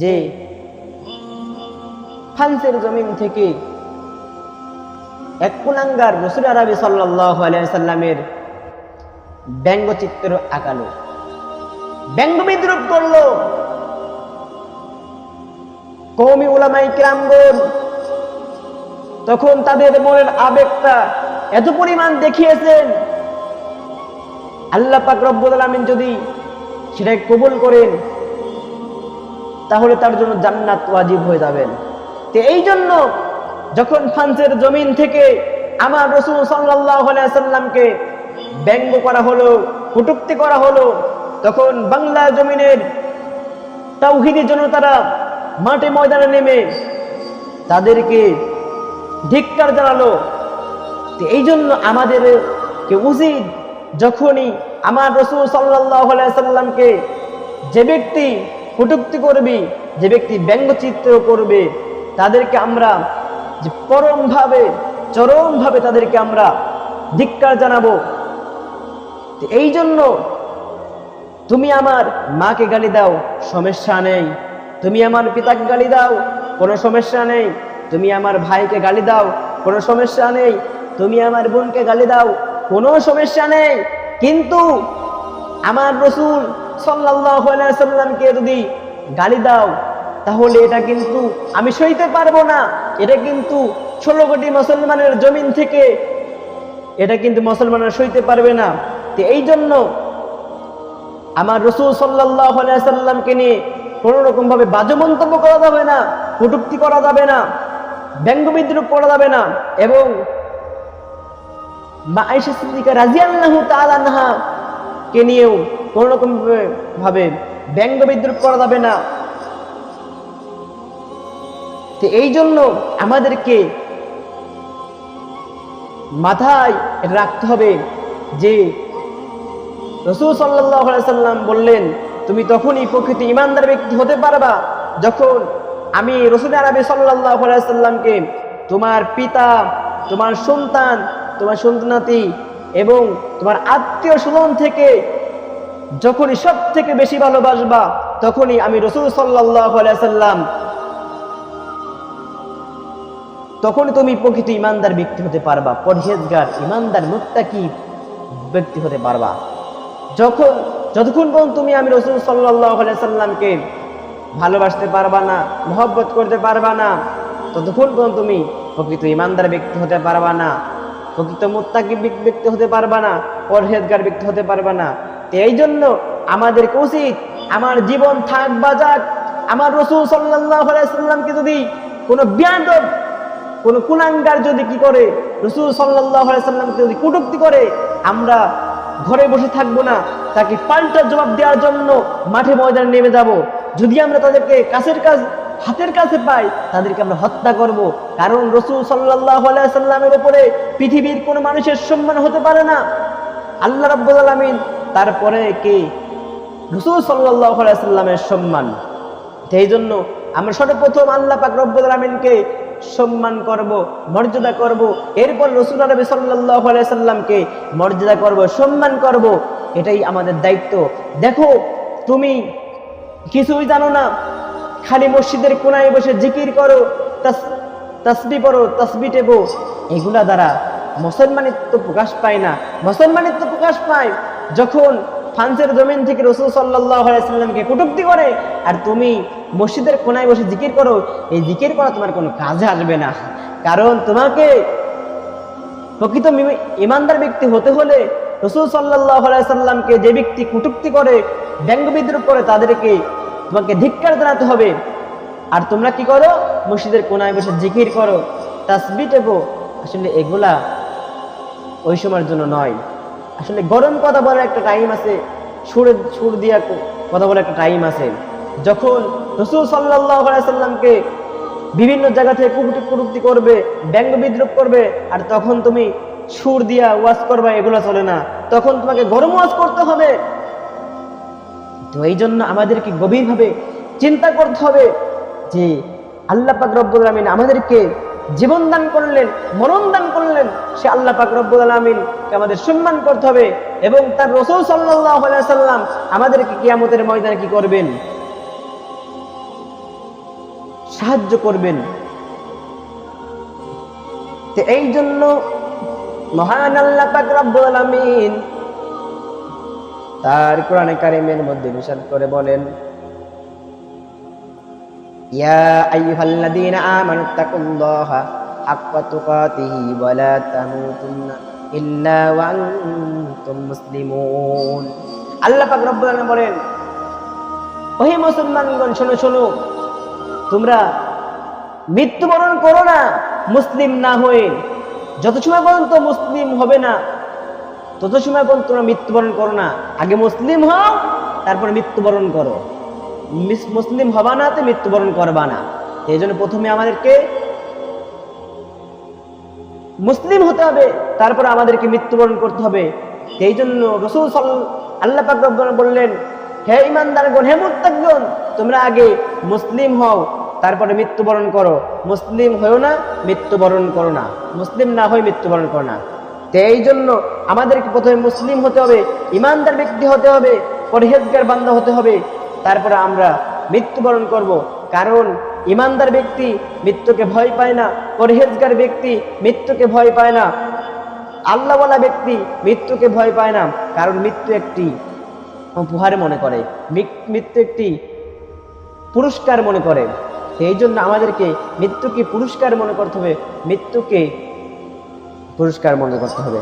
যে ফ্রান্সের জমিন থেকে এক কুলাঙ্গার রাসূল আরবি সাল্লাল্লাহু আলাইহি সাল্লামের ব্যঙ্গচিত্র আঁকালো, ব্যঙ্গ বিদ্রুপ করলো। কওমি উলামায়ে কিরামগণ তখন তাদের মনের আবেগটা এত পরিমাণ দেখিয়েছেন, আল্লাহ পাক রব্বুল আলামিন যদি সেটাকে কবুল করেন তাহলে তার জন্য জান্নাত ওয়াজিব হয়ে যাবেন। তো এই জন্য যখন ফ্রান্সের জমিন থেকে আমার রাসূল সাল্লাল্লাহু আলাইহি সাল্লামকে ব্যঙ্গ করা হলো, কটূক্তি করা হলো, তখন বাংলা জমিনের তাওহীদের জনতারা মাঠে ময়দানে নেমে তাদেরকে ধিক্কার জানালো। তো এই জন্য আমাদের উচিত, যখনই আমার রাসূল সাল্লাল্লাহু আলাইহি সাল্লামকে যে ব্যক্তি কটূক্তি করবে, যে ব্যক্তি ব্যঙ্গচিত্র করবে, তাদেরকে আমরা যে চরমভাবে তাদেরকে আমরা ধিক্কার জানাবো। তো এই জন্য তুমি আমার মাকে গালি দাও, সমস্যা নেই। তুমি আমার পিতাকে গালি দাও, কোনো সমস্যা নেই। তুমি আমার ভাইকে গালি দাও, কোনো সমস্যা নেই। তুমি আমার বোনকে গালি দাও, কোনো সমস্যা নেই। কিন্তু আমার রাসূল সাল্লাল্লাহু আলাইহি সাল্লামকে যদি গালি দাও তাহলে এটা কিন্তু আমি সইতে পারবো না। এটা কিন্তু 16 কোটি মুসলমানের জমিন থেকে এটা কিন্তু মুসলমানরা সইতে পারবে না। তো এই জন্য আমার রাসূল সাল্লাল্লাহু আলাইহি সাল্লামকে নিয়ে কোনো রকম ভাবে বাজে মন্তব্য করা যাবে না, কটূক্তি করা যাবে না, ব্যঙ্গ বিদ্রুপ করা যাবে না। এবং মা আয়েশা সিদ্দিকা রাদিয়াল্লাহু তাআলা আনহা কে নিয়েও কোনো রকম ভাবে ব্যঙ্গ বিদ্রুপ করা যাবে না। তো এই জন্য আমাদেরকে মাথায় রাখতে হবে যে রাসূল সাল্লাল্লাহু আলাইহি সাল্লাম বললেন, তুমি তখনই প্রকৃত ঈমানদার ব্যক্তি হতে পারবা যখন আমি রাসূল আরবি সাল্লাল্লাহু আলাইহি সাল্লামকে তোমার পিতা, তোমার সন্তান, তোমার সন্তানাতি এবং তোমার আত্মীয় স্বজন থেকে যখনই সব থেকে বেশি ভালোবাসবা, তখনই আমি রাসূল সাল্লাল্লাহু আলাইহি সাল্লাম, তখনই তুমি প্রকৃত ঈমানদার ব্যক্তি হতে পারবা, পরহেজগার, ঈমানদার, মুত্তাকি ব্যক্তি হতে পারবা। যতক্ষণ পর্যন্ত তুমি আমি রাসূল সাল্লাল্লাহু আলাইহি সাল্লামকে ভালোবাসতে পারবা না, মহব্বত করতে পারবা না, ততক্ষণ পর্যন্ত তুমি প্রকৃত ঈমানদার ব্যক্তি হতে পারবা না, প্রকৃত মুত্তাকি ব্যক্তি হতে পারবা না, পরহেজগার ব্যক্তি হতে পারবা না। তো এই জন্য আমাদেরকে উচিত, আমার জীবন থাক বা যাক, আমার রাসূল সাল্লাল্লাহু আলাইহি সাল্লামকে যদি কোনো বেয়াদব, কোনো কুলাঙ্গার যদি কি করে, রাসূল সাল্লাল্লাহু আলাইহি সাল্লামকে যদি কটূক্তি করে, আমরা ঘরে বসে থাকবো না, তাকে পাল্টা জবাব দেওয়ার জন্য মাঠে ময়দানে নেমে যাব। যদি আমরা তাদেরকে হাতের কাছে পাই, তাদেরকে আমরা হত্যা করব। কারণ রাসূল সাল্লাল্লাহু আলাইহি সাল্লামের উপরে পৃথিবীর কোনো মানুষের সম্মান হতে পারে না, আল্লাহ রাব্বুল আলামিন তারপরে কে? রাসূল সাল্লাল্লাহু আলাইহি সাল্লামের সম্মান। সেই জন্য আমরা সর্বপ্রথম আল্লাহ পাক রব্বুল আলামিনকে সম্মান করব, মর্যাদা করব, এরপর রাসূল আরবি সাল্লাল্লাহু আলাইহি সাল্লামকে মর্যাদা করব, সম্মান করব। এটাই আমাদের দায়িত্ব। দেখো, তুমি কিছুই জানো না, খালি মসজিদের কোনায় বসে জিকির করো, তাসবিহ পড়ো, তাসবিহ টেপো, এগুলা দ্বারা মুসলমানিত্ব প্রকাশ পায় না। মুসলমানিত্ব প্রকাশ পায় যখন ফ্রান্সের জমিন থেকে রাসূল সাল্লাল্লাহু আলাইহি সাল্লামকে কটূক্তি করে আর তুমি মসজিদের কোনায় বসে জিকির করো। এই জিকির করা তোমার কোনো কাজে আসবে না। কারণ তোমাকে প্রকৃত ঈমানদার ব্যক্তি হতে হলে রাসূল সাল্লাল্লাহু আলাইহি সাল্লামকে যে ব্যক্তি কটূক্তি করে, ব্যঙ্গ বিদ্রুপ করে, তাদেরকে তোমাকে ধিক্কার জানাতে হবে। আর তোমরা কি করো? মসজিদের কোনায় বসে জিকির করো, তাসবিহ টেপো। আসলে এগুলা ওই সময়ের জন্য নয়। আসলে গরম কথা বলার একটা টাইম আছে, সুর দিয়া কথা বলার একটা টাইম আছে। যখন রাসূল সাল্লাল্লাহু আলাইহি সাল্লামকে বিভিন্ন জায়গা থেকে কটূক্তি করবে, ব্যঙ্গ বিদ্রুপ করবে, আর তখন তুমি সুর দিয়া ওয়াজ করবা, এগুলো চলে না। তখন তোমাকে গরম ওয়াজ করতে হবে। তো এই জন্য আমাদেরকে গভীরভাবে চিন্তা করতে হবে যে আল্লাহ পাক রব্বুল আলামিন আমাদেরকে জীবন দান করলেন, মরণ দান করলেন, সে আল্লাহ পাক রব্বুল আলামিনকে আমাদের সম্মান করতে হবে। এবং তার রাসূল সাল্লাল্লাহু আলাইহি সাল্লাম আমাদেরকে কিয়ামতের ময়দানে কি করবেন? সাহায্য করবেন। তো এই জন্য মহান আল্লাহ পাক রব্বুল আলামিন তার কোরআনে কারিমের মধ্যে বিশদ করে বলেন, ইয়া আইয়ুহাল্লাযীনা আমানুত্তাকুল্লাহা হাক্কা তুকাতিহি ওয়া লা তামুতুন্না ইল্লা ওয়া আনতুম মুসলিমুন। আল্লাহ পাক রব্বুল আলামিন বলেন, ওহে মুসলমানগণ, শোনো শোনো, তোমরা মৃত্যুবরণ করো না মুসলিম না হয়ে। যত সময় পর্যন্ত মুসলিম হবে না তত সময় পর্যন্ত তোমরা মৃত্যুবরণ করো না। আগে মুসলিম হও, তারপরে মৃত্যুবরণ করো। মুসলিম হবা না তো মৃত্যুবরণ করবা না। এই জন্য প্রথমে আমাদেরকে মুসলিম হতে হবে, তারপরে আমাদেরকে মৃত্যুবরণ করতে হবে। এই জন্য রাসূল আল্লাহ পাক রব্বুল আলামিন বললেন, হে ঈমানদারগণ, হে মুত্তাকীগণ, তোমরা আগে মুসলিম হও, তারপরে মৃত্যুবরণ করো। মুসলিম হয়েও না, মৃত্যুবরণ করো না। মুসলিম না হয়ে মৃত্যুবরণ করো না। তো এই জন্য আমাদেরকে প্রথমে মুসলিম হতে হবে, ঈমানদার ব্যক্তি হতে হবে, পরহেজগার বান্দা হতে হবে, তারপরে আমরা মৃত্যুবরণ করব। কারণ ঈমানদার ব্যক্তি মৃত্যুকে ভয় পায় না, পরহেজগার ব্যক্তি মৃত্যুকে ভয় পায় না, আল্লাহওয়ালা ব্যক্তি মৃত্যুকে ভয় পায় না। কারণ মৃত্যু একটি উপহার মনে করে, মৃত্যু একটি পুরস্কার মনে করে। এই জন্য আমাদেরকে মৃত্যুকে পুরস্কার মনে করতে হবে, মৃত্যুকে পুরস্কার মনে করতে হবে।